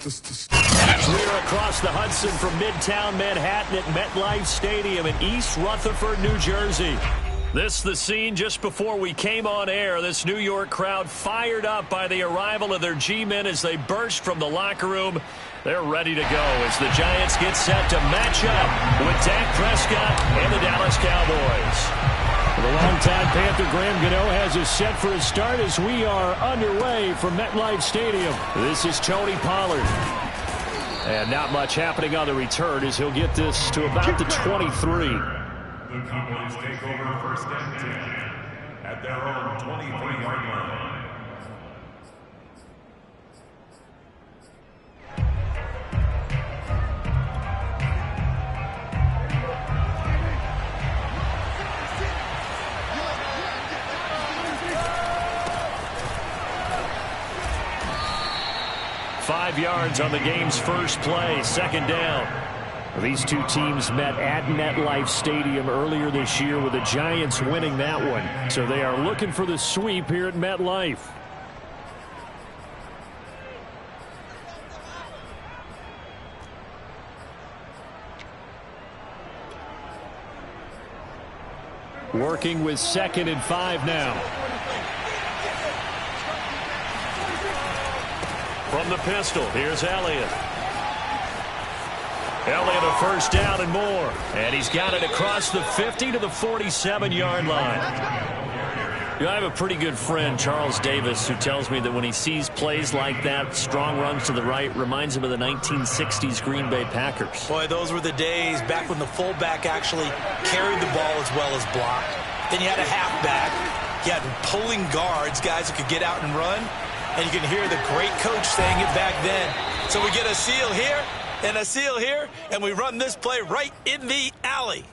Clear across the Hudson from Midtown Manhattan at MetLife Stadium in East Rutherford, New Jersey. This the scene just before we came on air. This New York crowd fired up by the arrival of their G-men as they burst from the locker room. They're ready to go as the Giants get set to match up with Dak Prescott and the Dallas Cowboys. The longtime Panther Graham Gano has us set for a start as we are underway from MetLife Stadium. This is Tony Pollard. And not much happening on the return as he'll get this to about the 23. The Cowboys take over first and 10 at their own 23-yard line. Five yards on the game's first play, second down. These two teams met at MetLife Stadium earlier this year with the Giants winning that one. So they are looking for the sweep here at MetLife. Working with 2nd and 5 now. From the pistol, here's Elliott. Elliott a first down and more. And he's got it across the 50 to the 47-yard line. I have a pretty good friend, Charles Davis, who tells me that when he sees plays like that, strong runs to the right, reminds him of the 1960s Green Bay Packers. Boy, those were the days back when the fullback actually carried the ball as well as blocked. Then you had a halfback. You had pulling guards, guys who could get out and run. And you can hear the great coach saying it back then. So we get a seal here and a seal here, and we run this play right in the alley.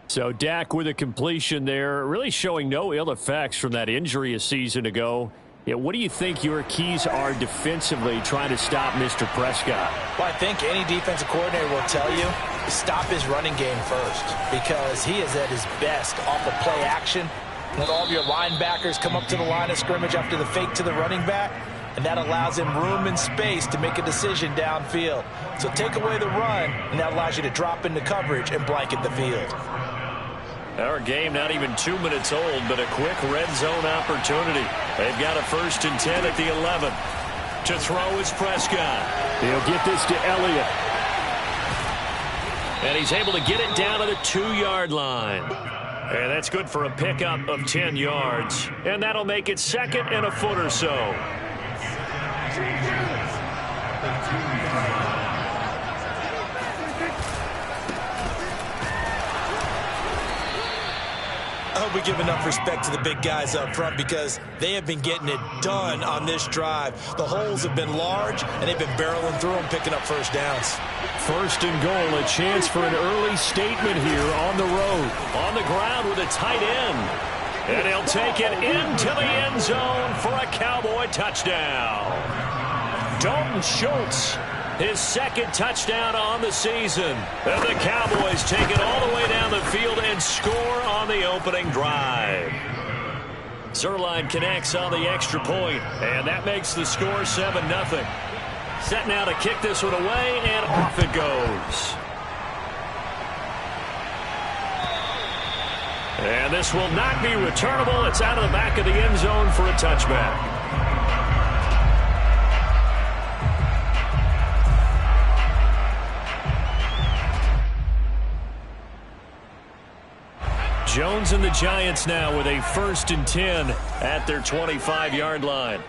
So Dak with a completion there, really showing no ill effects from that injury a season ago. Yeah, what do you think your keys are defensively trying to stop Mr. Prescott? Well, I think any defensive coordinator will tell you, stop his running game first, because he is at his best off of play action. Let all of your linebackers come up to the line of scrimmage after the fake to the running back, and that allows him room and space to make a decision downfield. So take away the run, and that allows you to drop into coverage and blanket the field. Our game not even 2 minutes old, but a quick red zone opportunity. They've got a 1st and 10 at the 11. To throw is Prescott. He'll get this to Elliott. And he's able to get it down to the 2-yard line. And that's good for a pickup of 10 yards. And that'll make it 2nd and a foot or so. I hope we give enough respect to the big guys up front because they have been getting it done on this drive. The holes have been large, and they've been barreling through them, picking up first downs. 1st and goal, a chance for an early statement here on the road. On the ground with a tight end. And he'll take it into the end zone for a Cowboy touchdown. Dalton Schultz, his 2nd touchdown on the season. And the Cowboys take it all the way down the field and score on the opening drive. Zuerlein connects on the extra point, and that makes the score 7-0. Set now to kick this one away, and off it goes. And this will not be returnable. It's out of the back of the end zone for a touchback. Jones and the Giants now with a 1st and 10 at their 25-yard line.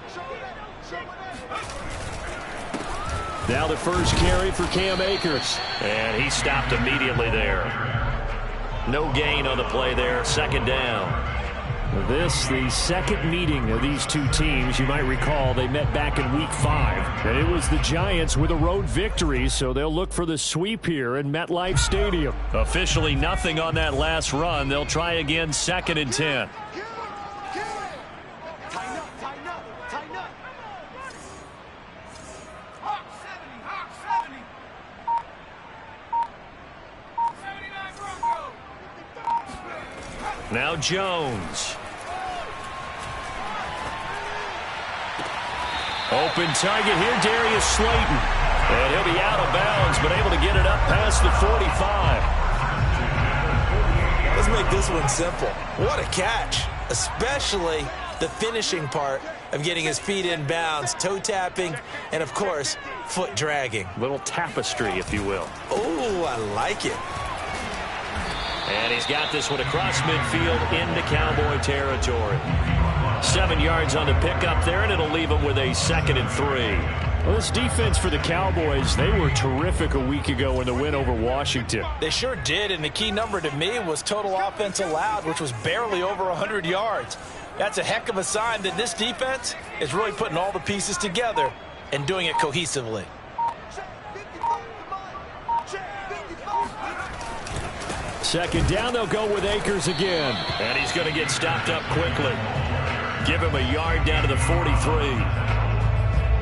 Now the first carry for Cam Akers. And he stopped immediately there. No gain on the play there. 2nd down. This, the 2nd meeting of these two teams. You might recall they met back in Week 5. And it was the Giants with a road victory, so they'll look for the sweep here in MetLife Stadium. Officially nothing on that last run. They'll try again 2nd and 10. Now Jones. Open target here, Darius Slayton. And he'll be out of bounds, but able to get it up past the 45. Let's make this one simple. What a catch, especially the finishing part of getting his feet in bounds, toe tapping, and, of course, foot dragging. Little tapestry, if you will. Oh, I like it. And he's got this one across midfield into Cowboy territory. 7 yards on the pickup there, and it'll leave him with a 2nd and 3. Well, this defense for the Cowboys, they were terrific a week ago in the win over Washington. They sure did, and the key number to me was total offense allowed, which was barely over 100 yards. That's a heck of a sign that this defense is really putting all the pieces together and doing it cohesively. Second down, they'll go with Akers again. And he's going to get stopped up quickly. Give him a yard down to the 43.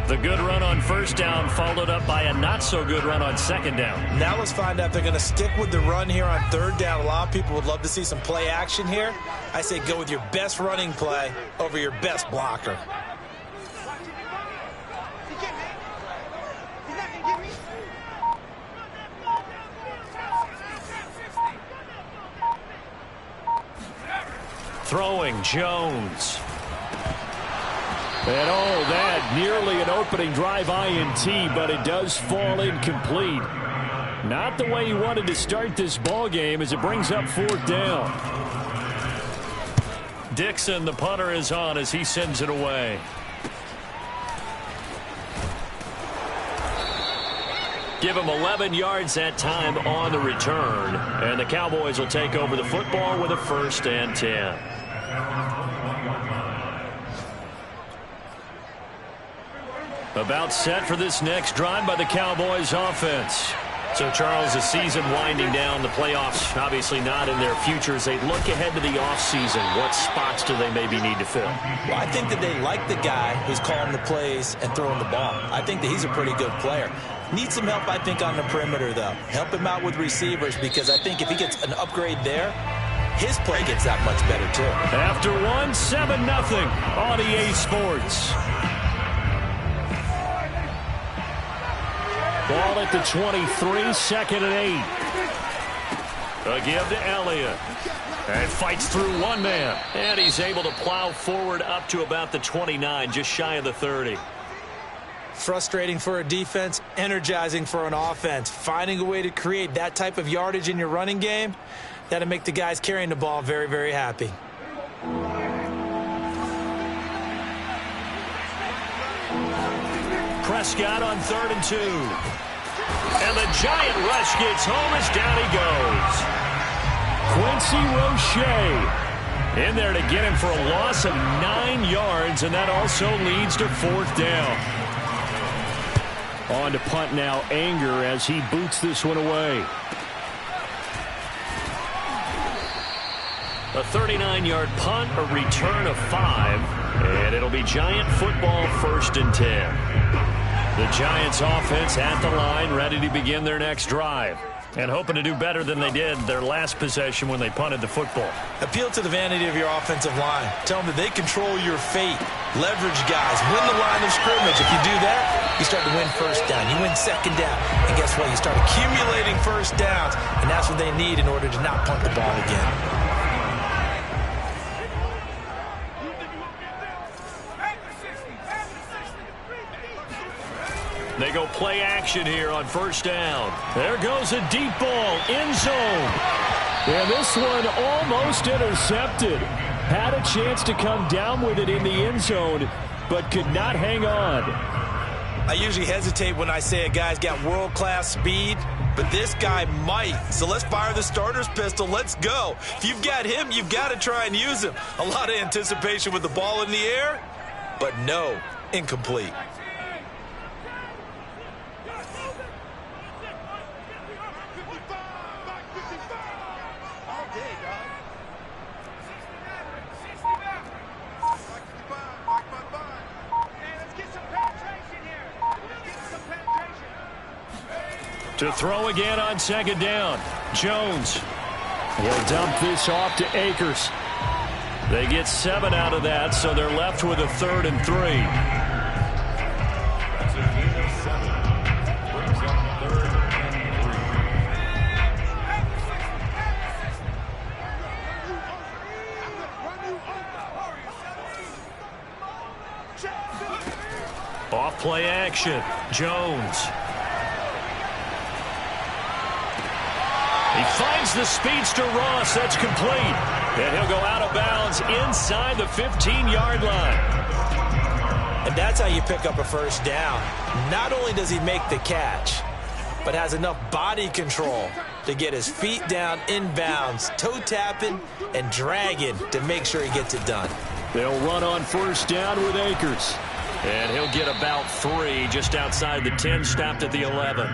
The good run on first down followed up by a not-so-good run on second down. Now let's find out if they're going to stick with the run here on third down. A lot of people would love to see some play action here. I say go with your best running play over your best blocker. Throwing Jones. And oh, that nearly an opening drive INT, but it does fall incomplete. Not the way he wanted to start this ball game as it brings up fourth down. Dixon, the punter, is on as he sends it away. Give him 11 yards that time on the return. And the Cowboys will take over the football with a 1st and 10. About set for this next drive by the Cowboys offense. So, Charles, the season winding down, the playoffs obviously not in their future. As they look ahead to the offseason, what spots do they maybe need to fill? Well, I think that they like the guy who's calling the plays and throwing the ball. I think that he's a pretty good player. Needs some help, I think, on the perimeter, though. Help him out with receivers, because I think if he gets an upgrade there, his play gets that much better, too. After one, 7-0 on EA Sports. Ball at the 23, 2nd and 8. A give to Elliott. And fights through one man. And he's able to plow forward up to about the 29, just shy of the 30. Frustrating for a defense, energizing for an offense. Finding a way to create that type of yardage in your running game, that'll make the guys carrying the ball very, very happy. Prescott on 3rd and 2. And the giant rush gets home as down he goes. Quincy Roche in there to get him for a loss of 9 yards, and that also leads to 4th down. On to punt now, Anger, as he boots this one away. A 39-yard punt, a return of 5, and it'll be Giant football, 1st and 10. The Giants offense at the line, ready to begin their next drive. And hoping to do better than they did their last possession when they punted the football. Appeal to the vanity of your offensive line. Tell them that they control your fate. Leverage guys. Win the line of scrimmage. If you do that, you start to win first down. You win second down. And guess what? You start accumulating first downs. And that's what they need in order to not punt the ball again. They go play action here on 1st down. There goes a deep ball, end zone. And this one almost intercepted. Had a chance to come down with it in the end zone, but could not hang on. I usually hesitate when I say a guy's got world-class speed, but this guy might. So let's fire the starter's pistol. Let's go. If you've got him, you've got to try and use him. A lot of anticipation with the ball in the air, but no, incomplete. To throw again on 2nd down. Jones. He'll dump this off to Akers. They get 7 out of that, so they're left with a 3rd and 3. motion. Jones. He finds the speedster Ross. That's complete. And he'll go out of bounds inside the 15-yard line. And that's how you pick up a first down. Not only does he make the catch, but has enough body control to get his feet down inbounds, toe tapping and dragging to make sure he gets it done. They'll run on first down with Akers. And he'll get about 3 just outside the 10, stopped at the 11.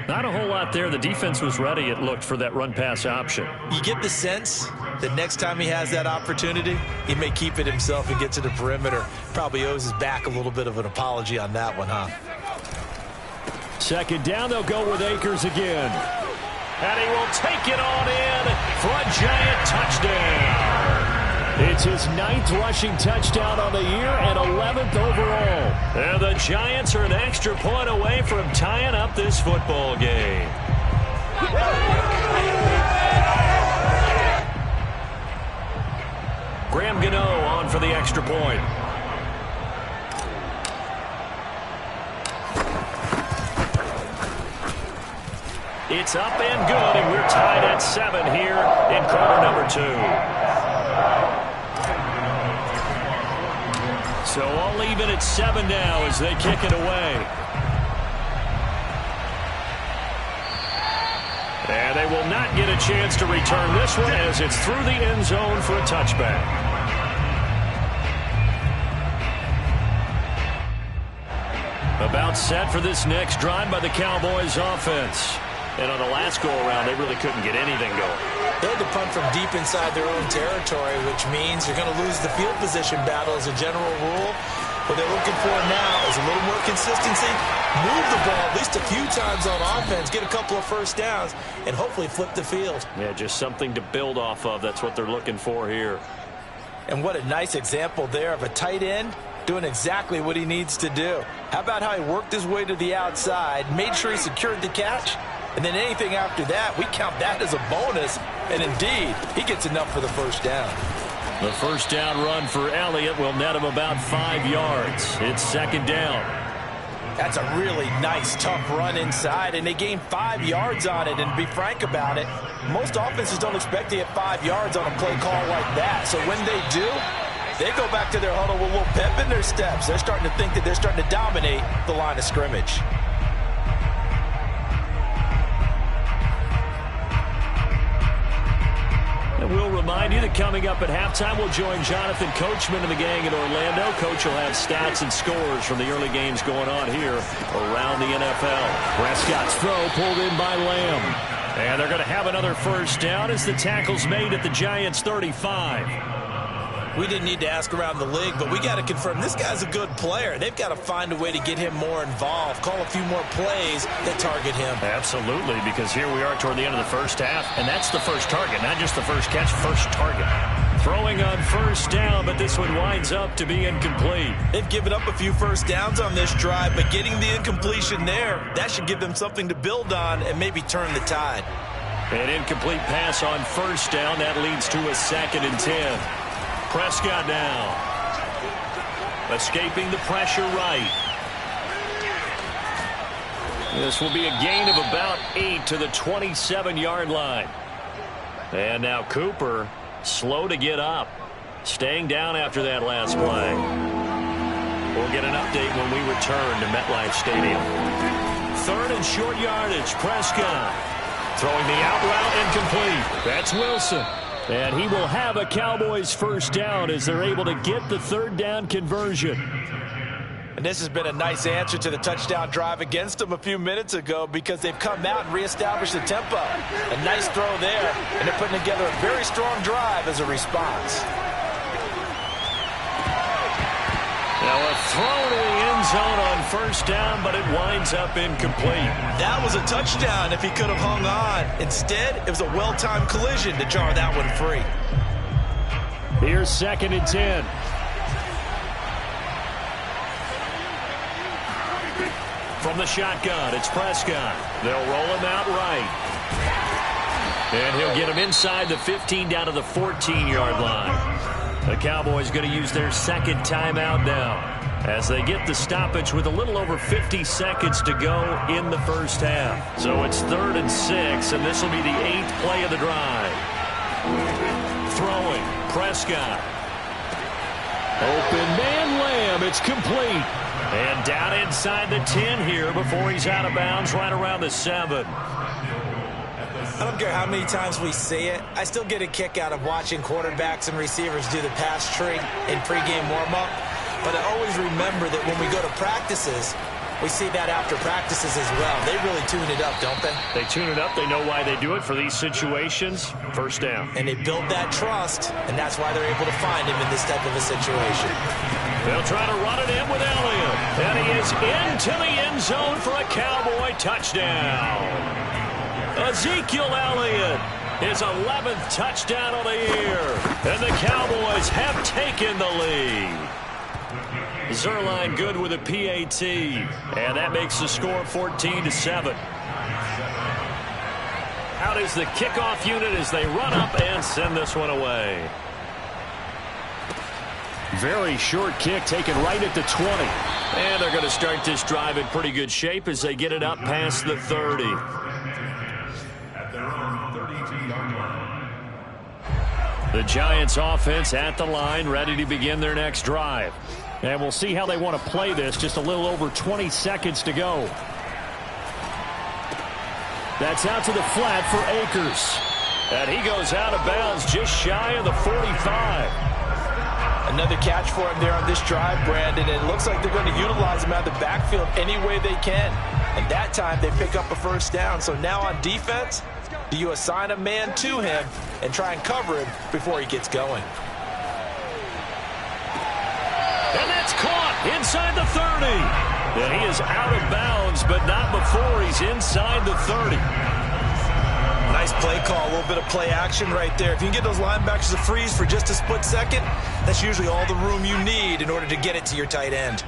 Not a whole lot there. The defense was ready, it looked, for that run-pass option. You get the sense that next time he has that opportunity, he may keep it himself and get to the perimeter. Probably owes his back a little bit of an apology on that one, huh? Second down, they'll go with Akers again. And he will take it on in for a Giant touchdown. It's his 9th rushing touchdown on the year and 11th overall. And the Giants are an extra point away from tying up this football game. Graham Gano on for the extra point. It's up and good, and we're tied at 7 here in quarter number 2. So all even at 7 now as they kick it away. And they will not get a chance to return this one as it's through the end zone for a touchback. About set for this next drive by the Cowboys offense. And on the last go-around, they really couldn't get anything going. They had to punt from deep inside their own territory, which means you're going to lose the field position battle as a general rule. What they're looking for now is a little more consistency, move the ball at least a few times on offense, get a couple of first downs, and hopefully flip the field. Yeah, just something to build off of. That's what they're looking for here. And what a nice example there of a tight end doing exactly what he needs to do. How about how he worked his way to the outside, made sure he secured the catch, and then anything after that, we count that as a bonus. And indeed, he gets enough for the first down. The first down run for Elliott will net him about 5 yards. It's second down. That's a really nice, tough run inside, and they gain 5 yards on it. And to be frank about it, most offenses don't expect to get 5 yards on a play call like that. So when they do, they go back to their huddle with a little pep in their steps. They're starting to think that they're starting to dominate the line of scrimmage. And we'll remind you that coming up at halftime, we'll join Jonathan Coachman and the gang in Orlando. Coach will have stats and scores from the early games going on here around the NFL. Prescott's throw pulled in by Lamb. And they're going to have another first down as the tackle's made at the Giants' 35. We didn't need to ask around the league, but we got to confirm this guy's a good player. They've got to find a way to get him more involved, call a few more plays that target him. Absolutely, because here we are toward the end of the first half, and that's the first target, not just the first catch, first target. Throwing on first down, but this one winds up to be incomplete. They've given up a few first downs on this drive, but getting the incompletion there, that should give them something to build on and maybe turn the tide. An incomplete pass on first down. That leads to a 2nd and 10. Prescott now. Escaping the pressure right. This will be a gain of about 8 to the 27-yard line. And now Cooper, slow to get up. Staying down after that last play. We'll get an update when we return to MetLife Stadium. 3rd and short yardage, Prescott. Throwing the out route incomplete. That's Wilson. And he will have a Cowboys first down as they're able to get the 3rd down conversion. And this has been a nice answer to the touchdown drive against them a few minutes ago because they've come out and reestablished the tempo. A nice throw there, and they're putting together a very strong drive as a response. Now a throw to the end zone on first down, but it winds up incomplete. That was a touchdown if he could have hung on. Instead, it was a well-timed collision to jar that one free. Here's 2nd and 10. From the shotgun, it's Prescott. They'll roll him out right. And he'll get him inside the 15 down to the 14-yard line. The Cowboys going to use their 2nd timeout now. as they get the stoppage with a little over 50 seconds to go in the first half. So it's 3rd and 6, and this will be the 8th play of the drive. Throwing, Prescott. Open man Lamb, it's complete. And down inside the 10 here before he's out of bounds right around the 7. I don't care how many times we see it. I still get a kick out of watching quarterbacks and receivers do the pass tree in pregame warm-up. But I always remember that when we go to practices, we see that after practices as well. They really tune it up, don't they? They tune it up. They know why they do it for these situations. First down. And they build that trust, and that's why they're able to find him in this type of a situation. They'll try to run it in with Elliott. And he is into the end zone for a Cowboy touchdown. Ezekiel Elliott, his 11th touchdown of the year. And the Cowboys have taken the lead. Zuerlein good with a PAT. And that makes the score 14-7. Out is the kickoff unit as they run up and send this one away. Very short kick taken right at the 20. And they're going to start this drive in pretty good shape as they get it up past the 30. At their own 32-yard line. The Giants offense at the line, ready to begin their next drive. And we'll see how they want to play this. Just a little over 20 seconds to go. That's out to the flat for Akers. And he goes out of bounds just shy of the 45. Another catch for him there on this drive, Brandon. It looks like they're going to utilize him out of the backfield any way they can. And that time they pick up a first down. So now on defense, do you assign a man to him and try and cover him before he gets going? And that's caught inside the 30. And he is out of bounds, but not before he's inside the 30. Nice play call, a little bit of play action right there. If you can get those linebackers to freeze for just a split second, that's usually all the room you need in order to get it to your tight end.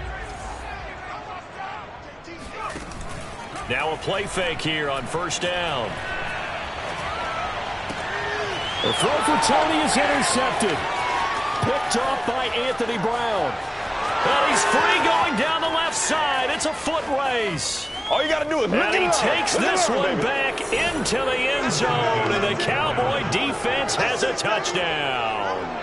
Now a play fake here on first down. The throw for Tony is intercepted. Picked off by Anthony Brown. And he's free going down the left side. It's a foot race. All you got to do is and he takes this one back into the end zone, and the Cowboy defense has a touchdown.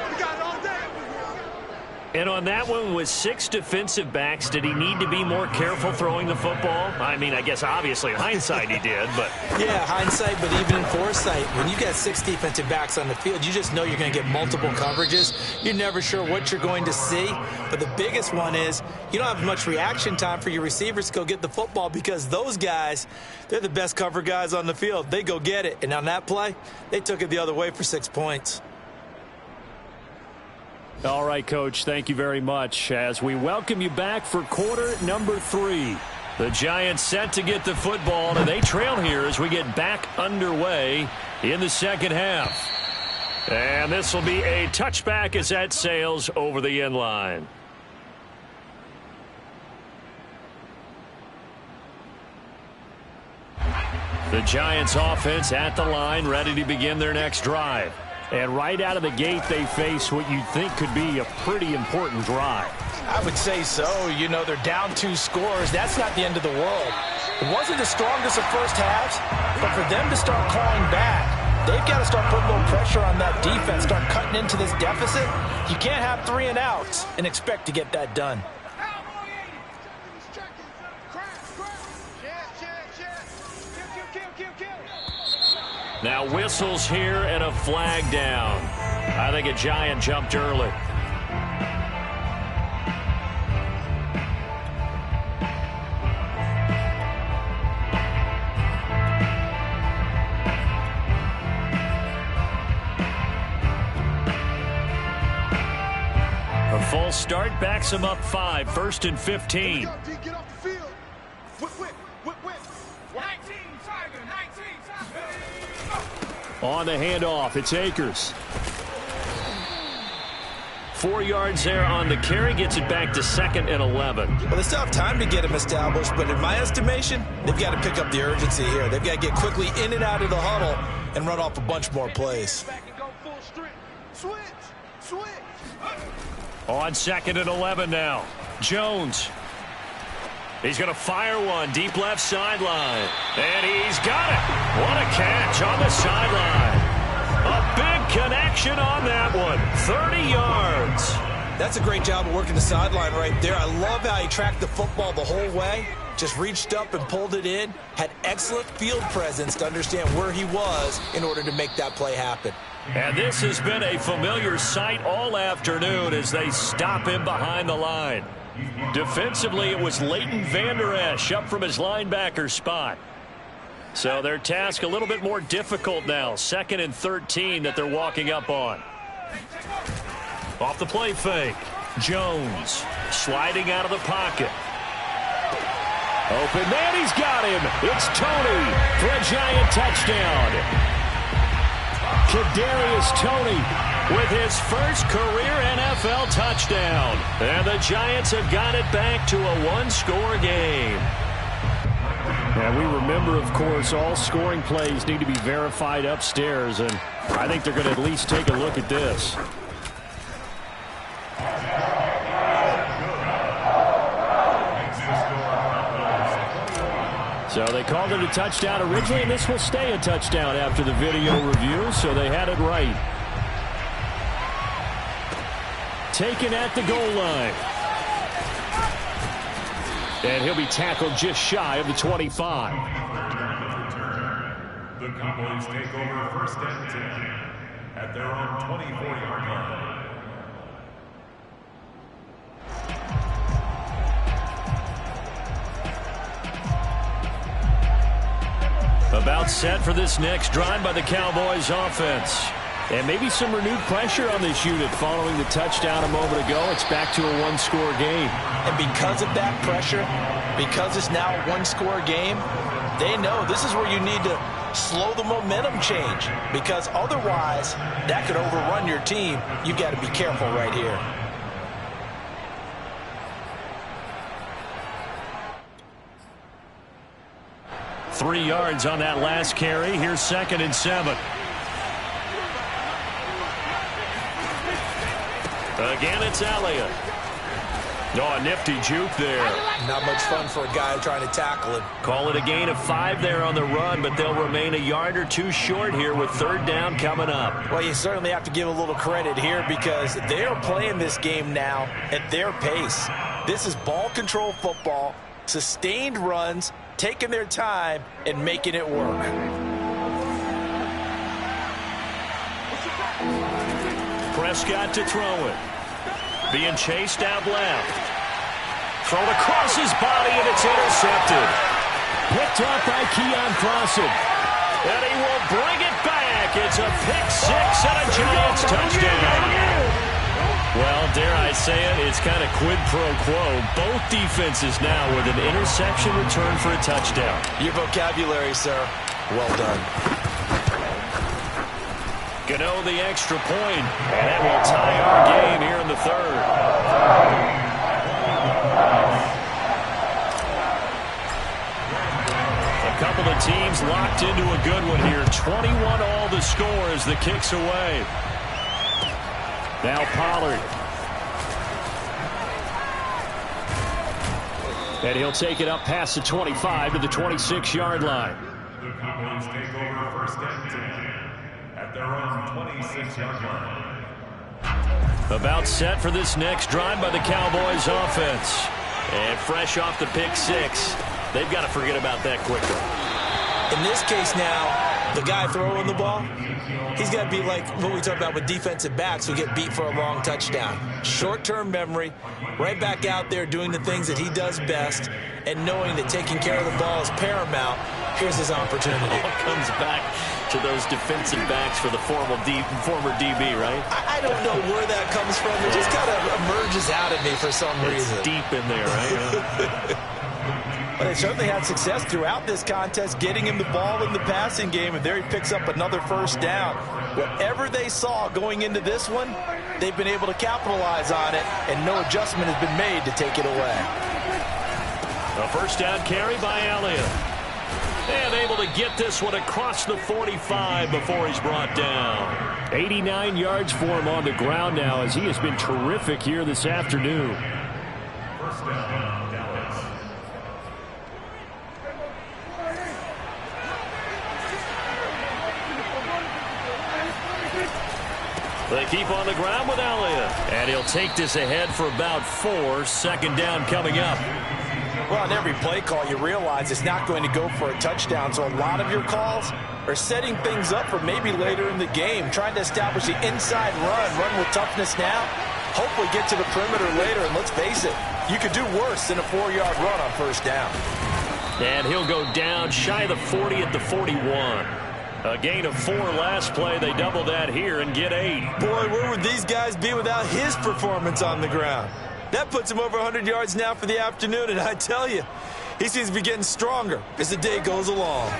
And on that one, with 6 defensive backs, did he need to be more careful throwing the football? I mean, I guess obviously in hindsight he did, but... Yeah, hindsight, but even in foresight, when you got 6 defensive backs on the field, you just know you're going to get multiple coverages. You're never sure what you're going to see. But the biggest one is you don't have much reaction time for your receivers to go get the football because those guys, they're the best cover guys on the field. They go get it. And on that play, they took it the other way for 6 points. All right, Coach, thank you very much as we welcome you back for quarter number 3. The Giants set to get the football, and they trail here as we get back underway in the second half. And this will be a touchback as that sails over the end line. The Giants offense at the line, ready to begin their next drive. And right out of the gate, they face what you'd think could be a pretty important drive. I would say so. You know, they're down 2 scores. That's not the end of the world. It wasn't the strongest of first halves, but for them to start calling back, they've got to start putting a little pressure on that defense, start cutting into this deficit. You can't have 3 and outs and expect to get that done. Now whistles here and a flag down. I think a Giant jumped early. A false start backs him up 5, 1st and 15. Get off the field. Whip. On the handoff, it's Akers. 4 yards there on the carry, gets it back to 2nd and 11. Well, they still have time to get him established, but in my estimation, they've got to pick up the urgency here. They've got to get quickly in and out of the huddle and run off a bunch more plays. Switch. On 2nd and 11 now. Jones. He's going to fire one deep left sideline. And he's got it. What a catch on the sideline. A big connection on that one. 30 yards. That's a great job of working the sideline right there. I love how he tracked the football the whole way. Just reached up and pulled it in. Had excellent field presence to understand where he was in order to make that play happen. And this has been a familiar sight all afternoon as they stop him behind the line. Defensively, it was Leighton Vander Esch up from his linebacker spot. So their task a little bit more difficult now. 2nd and 13 that they're walking up on. Off the play fake. Jones sliding out of the pocket. Open man, he's got him. It's Toney for a Giant touchdown. Kadarius Toney with his first career NFL touchdown. And the Giants have got it back to a one-score game. And we remember, of course, all scoring plays need to be verified upstairs, and I think they're going to at least take a look at this. So they called it a touchdown originally, and this will stay a touchdown after the video review, so they had it right. Taken at the goal line. And he'll be tackled just shy of the 25. The Cowboys take over 1st and 10 at their own 24-yard line. About set for this next drive by the Cowboys offense. And maybe some renewed pressure on this unit following the touchdown a moment ago. It's back to a one-score game. And because of that pressure, because it's now a one-score game, they know this is where you need to slow the momentum change. Because otherwise, that could overrun your team. You've got to be careful right here. Three yards on that last carry. Here's 2nd and 7. Again, it's Elliott. Oh, a nifty juke there. Not much fun for a guy trying to tackle him. Call it a gain of 5 there on the run, but they'll remain a yard or two short here with 3rd down coming up. Well, you certainly have to give a little credit here because they are playing this game now at their pace. This is ball control football, sustained runs, taking their time and making it work. Prescott to throw it. Being chased out left. Thrown across his body, and it's intercepted. Picked up by Keon Clausen. And he will bring it back. It's a pick-6 and a Giants touchdown. Well, dare I say it, it's kind of quid pro quo. Both defenses now with an interception return for a touchdown. Your vocabulary, sir. Well done. Gano the extra point, and that will tie our game here in the 3rd. A couple of teams locked into a good one here. 21 all the score as the kick's away. Now Pollard. And he'll take it up past the 25 to the 26-yard line. The Cowboys take over 1st and 10 at their own 26-yard line. About set for this next drive by the Cowboys offense. And fresh off the pick-6. They've got to forget about that quicker. In this case now, the guy throwing the ball, he's got to be like what we talked about with defensive backs who get beat for a long touchdown. Short-term memory, right back out there doing the things that he does best, and knowing that taking care of the ball is paramount. Here's his opportunity. It all comes back to those defensive backs for the former DB, right? I don't know where that comes from. It just kind of emerges out at me for some reason. It's deep in there, right? But they certainly had success throughout this contest, getting him the ball in the passing game, and there he picks up another 1st down. Whatever they saw going into this one, they've been able to capitalize on it, and no adjustment has been made to take it away. A 1st down carry by Elliott. And able to get this one across the 45 before he's brought down. 89 yards for him on the ground now as he has been terrific here this afternoon. down, Dallas. They keep on the ground with Elliott. And he'll take this ahead for about 4. Second down coming up. Well, on every play call, you realize it's not going to go for a touchdown. So a lot of your calls are setting things up for maybe later in the game, trying to establish the inside run with toughness now, hopefully get to the perimeter later. And let's face it, you could do worse than a 4-yard run on first down. And he'll go down shy of the 40 at the 41. A gain of 4 last play. They double that here and get 8. Boy, where would these guys be without his performance on the ground? That puts him over 100 yards now for the afternoon, and I tell you, he seems to be getting stronger as the day goes along.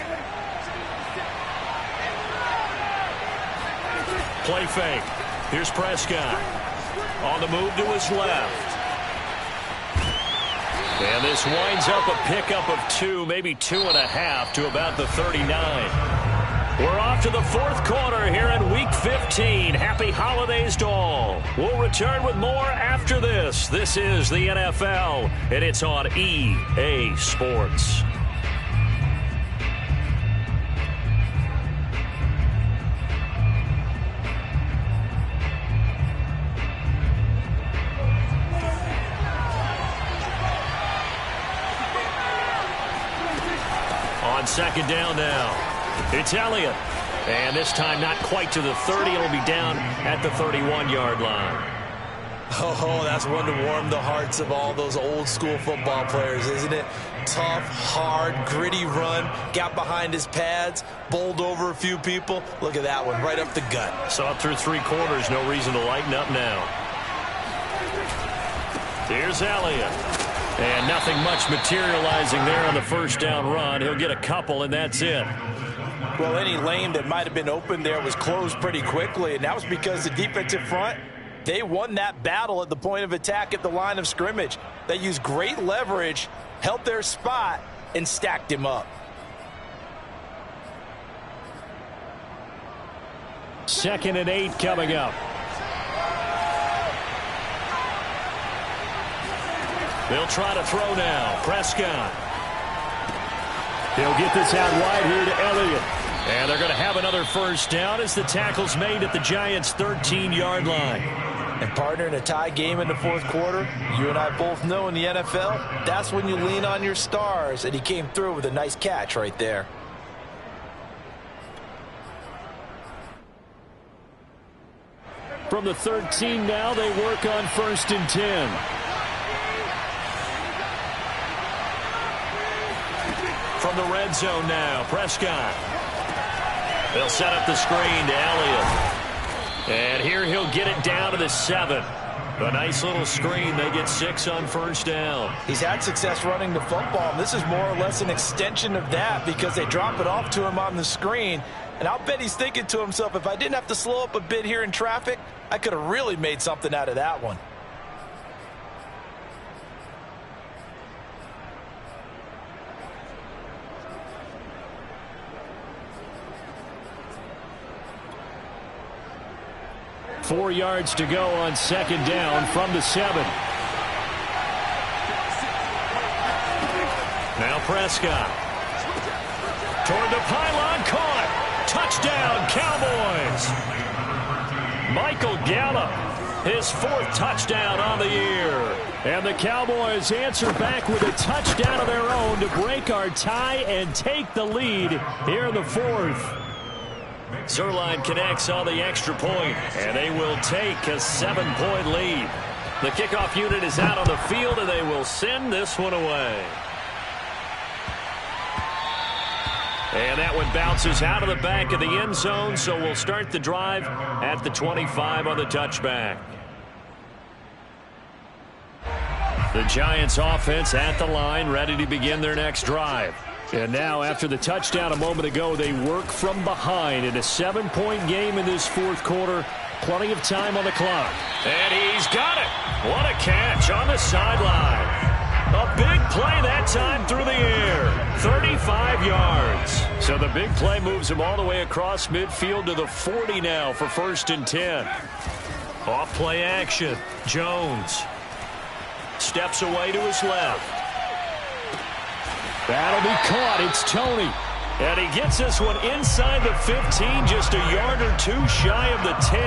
Play fake. Here's Prescott. On the move to his left. And this winds up a pickup of 2, maybe 2.5 to about the 39. We're off to the 4th quarter here in Week 15. Happy holidays to all. We'll return with more after this. This is the NFL, and it's on EA Sports. On second down now. It's Elliott. And this time not quite to the 30. It'll be down at the 31-yard line. Oh, that's one to warm the hearts of all those old school football players, isn't it? Tough, hard, gritty run. Got behind his pads, bowled over a few people. Look at that one, right up the gut. Saw it through 3 quarters. No reason to lighten up now. Here's Elliott. And nothing much materializing there on the first down run. He'll get a couple, and that's it. Well, any lane that might have been open there was closed pretty quickly, and that was because the defensive front, they won that battle at the point of attack at the line of scrimmage. They used great leverage, held their spot, and stacked him up. 2nd and 8 coming up. They'll try to throw now. Prescott. They'll get this out wide here to Elliott. And they're going to have another first down as the tackle's made at the Giants' 13-yard line. And partner, in a tie game in the 4th quarter, you and I both know in the NFL, that's when you lean on your stars. And he came through with a nice catch right there. From the 13 now, they work on 1st and 10. From the red zone now, Prescott. They'll set up the screen to Elliott. And here he'll get it down to the 7. A nice little screen. They get 6 on first down. He's had success running the football, and this is more or less an extension of that because they drop it off to him on the screen. And I'll bet he's thinking to himself, if I didn't have to slow up a bit here in traffic, I could have really made something out of that one. Four yards to go on second down from the 7. Now Prescott. Toward the pylon, caught. Touchdown, Cowboys. Michael Gallup, his 4th touchdown on the year. And the Cowboys answer back with a touchdown of their own to break our tie and take the lead here in the 4th. Zuerlein connects on the extra point, and they will take a 7-point lead. The kickoff unit is out on the field, and they will send this one away. And that one bounces out of the back of the end zone, so we'll start the drive at the 25 on the touchback. The Giants offense at the line, ready to begin their next drive. And now, after the touchdown a moment ago, they work from behind in a 7-point game in this 4th quarter. Plenty of time on the clock. And he's got it. What a catch on the sideline. A big play that time through the air. 35 yards. So the big play moves him all the way across midfield to the 40 now for 1st and 10. Off play action. Jones. steps away to his left. That'll be caught. It's Toney. And he gets this one inside the 15, just a yard or two shy of the 10.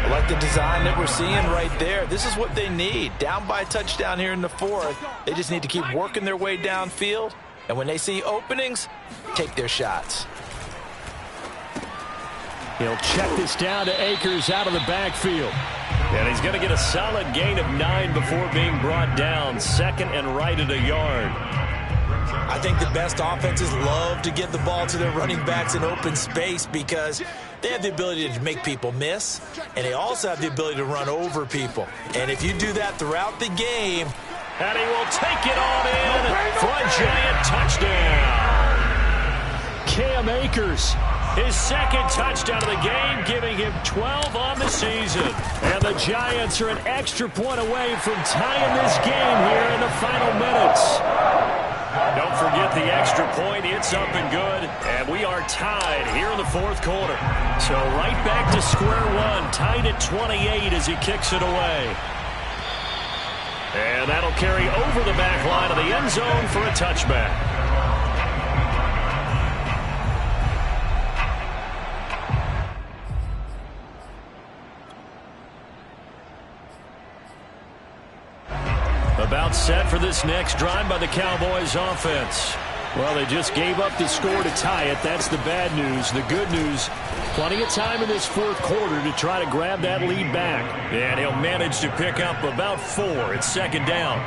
I like the design that we're seeing right there. This is what they need. Down by a touchdown here in the fourth. They just need to keep working their way downfield. And when they see openings, take their shots. He'll check this down to Akers out of the backfield. And he's going to get a solid gain of 9 before being brought down. Second and right at a yard. I think the best offenses love to get the ball to their running backs in open space because they have the ability to make people miss, and they also have the ability to run over people. And if you do that throughout the game, and he will take it on in for a Giant touchdown. Cam Akers. His second touchdown of the game, giving him 12 on the season. And the Giants are an extra point away from tying this game here in the final minutes. Don't forget the extra point. It's up and good. And we are tied here in the fourth quarter. So right back to square one, tied at 28 as he kicks it away. And that'll carry over the back line of the end zone for a touchback. About set for this next drive by the Cowboys offense. Well, they just gave up the score to tie it. That's the bad news. The good news, plenty of time in this fourth quarter to try to grab that lead back. And he'll manage to pick up about 4. It's second down.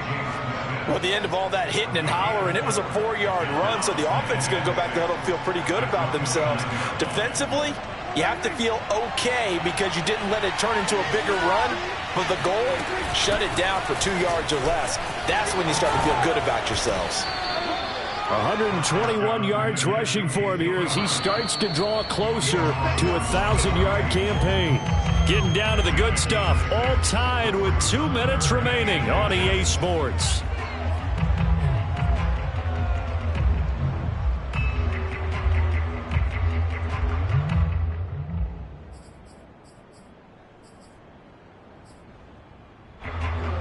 Well, at the end of all that hitting and hollering, it was a 4-yard run, so the offense is going to go back to huddle and feel pretty good about themselves. Defensively, you have to feel okay because you didn't let it turn into a bigger run. But the goal, shut it down for 2 yards or less. That's when you start to feel good about yourselves. 121 yards rushing for him here as he starts to draw closer to a 1,000-yard campaign. Getting down to the good stuff. All tied with 2 minutes remaining on EA Sports.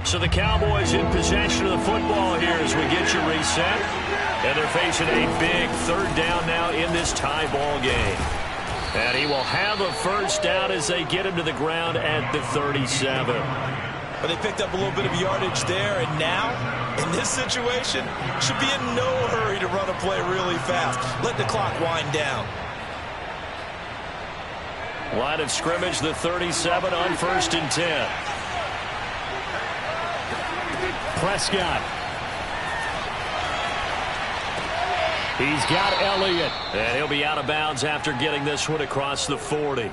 So the Cowboys in possession of the football here as we get you reset. And they're facing a big third down now in this tie ball game. And he will have a first down as they get him to the ground at the 37. But they picked up a little bit of yardage there, and now, in this situation, should be in no hurry to run a play really fast. Let the clock wind down. Line of scrimmage, the 37 on 1st and 10. Prescott. He's got Elliott. And he'll be out of bounds after getting this one across the 40.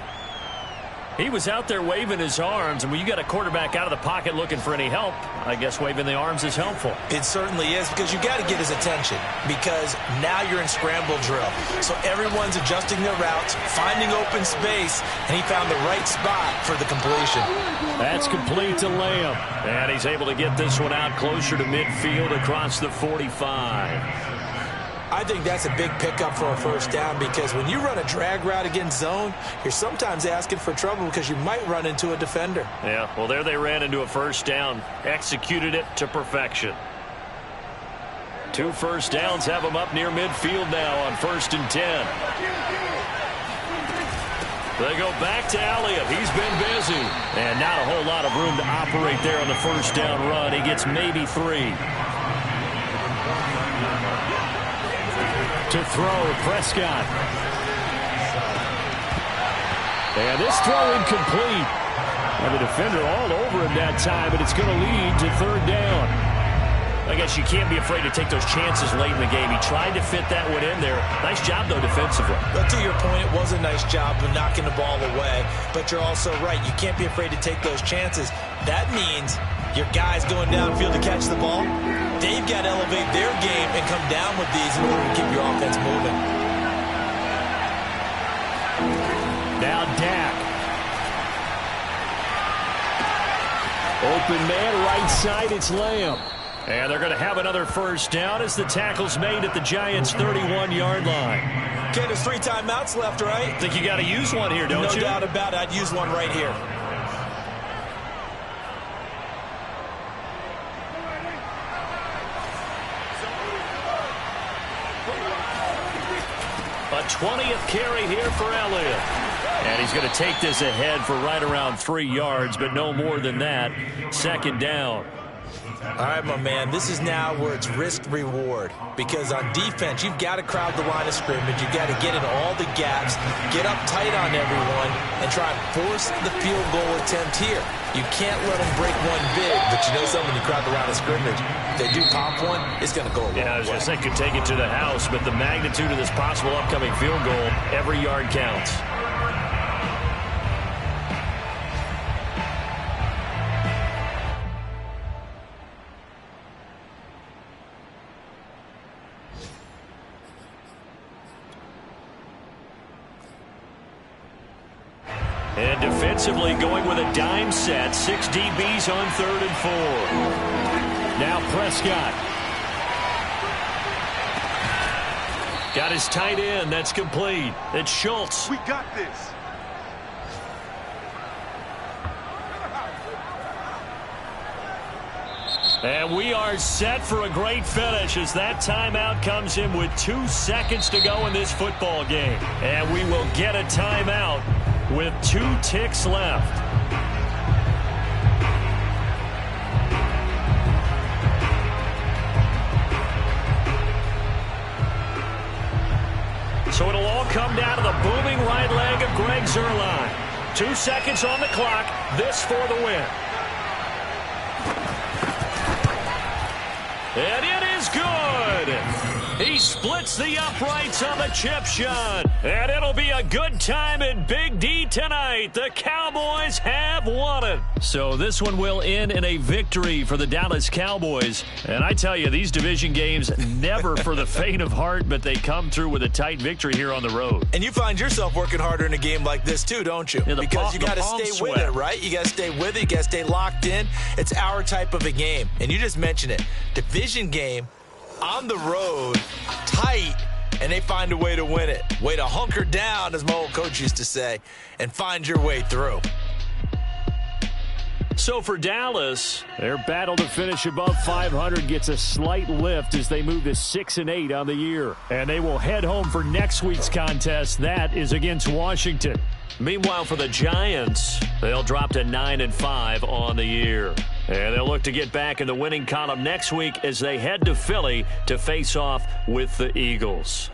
He was out there waving his arms, and when you got a quarterback out of the pocket looking for any help, I guess waving the arms is helpful. It certainly is, because you got to get his attention, because now you're in scramble drill. So everyone's adjusting their routes, finding open space, and he found the right spot for the completion. That's complete to Lamb. And he's able to get this one out closer to midfield across the 45. I think that's a big pickup for a first down, because when you run a drag route against zone, you're sometimes asking for trouble because you might run into a defender. Yeah, well, there they ran into a first down. Executed it to perfection. 2 first downs have them up near midfield now on 1st and 10. They go back to Elliott. He's been busy. And not a whole lot of room to operate there on the first down run. He gets maybe 3. To throw, Prescott. And this throw incomplete. And the defender all over him that time, but it's going to lead to 3rd down. I guess you can't be afraid to take those chances late in the game. He tried to fit that one in there. Nice job, though, defensively. But to your point, it was a nice job of knocking the ball away. But you're also right. You can't be afraid to take those chances. That means your guys going downfield to catch the ball, they've got to elevate their game and come down with these in order to keep your offense moving. Now Dak. Open man, right side, it's Lamb. And they're going to have another first down as the tackle's made at the Giants' 31-yard line. Okay, there's 3 timeouts left, right? I think you got to use one here, don't you? No doubt about it. I'd use one right here. A 20th carry here for Elliott. And he's going to take this ahead for right around 3 yards, but no more than that. Second down. All right, my man, this is now where it's risk-reward, because on defense, you've got to crowd the line of scrimmage. You've got to get in all the gaps, get up tight on everyone, and try and force the field goal attempt here. You can't let them break one big, but you know something, when you crowd the line of scrimmage, if they do pop one, it's going to go a long way. Yeah, I was going to say, could take it to the house, but the magnitude of this possible upcoming field goal, every yard counts. And defensively going with a dime set. 6 DBs on 3rd and 4. Now Prescott. Got his tight end. That's complete. It's Schultz. We got this. And we are set for a great finish as that timeout comes in with 2 seconds to go in this football game. And we will get a timeout with 2 ticks left. So it'll all come down to the booming right leg of Greg Zuerlein. 2 seconds on the clock. This for the win. And it is good. He splits the uprights on the chip shot. And it'll be a good time in Big D tonight. The Cowboys have won it. So this one will end in a victory for the Dallas Cowboys. And I tell you, these division games, never for the faint of heart, but they come through with a tight victory here on the road. And you find yourself working harder in a game like this too, don't you? Yeah, because you got to stay with it, right? You got to stay with it. You got to stay locked in. It's our type of a game. And you just mentioned it. Division game, on the road, tight, and they find a way to win it. Way to hunker down, as my old coach used to say, and find your way through. So for Dallas, their battle to finish above 500 gets a slight lift as they move to 6-8 on the year. And they will head home for next week's contest. That is against Washington. Meanwhile, for the Giants, they'll drop to 9-5 on the year. And they'll look to get back in the winning column next week as they head to Philly to face off with the Eagles.